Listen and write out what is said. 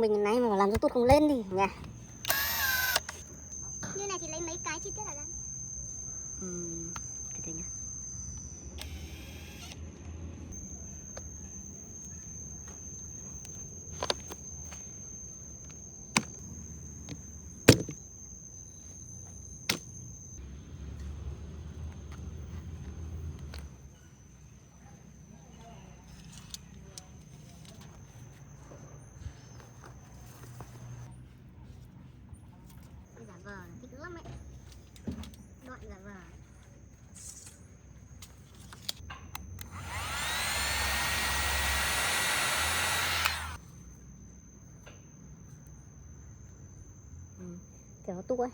mình này mà làm cho tút không lên đi nhỉ. Như này thì lấy mấy cái chi tiết là ra. Từ từ nhá. Giả vờ thích lắm ấy. Đoạn giả vờ. Kiểu nó tua ấy.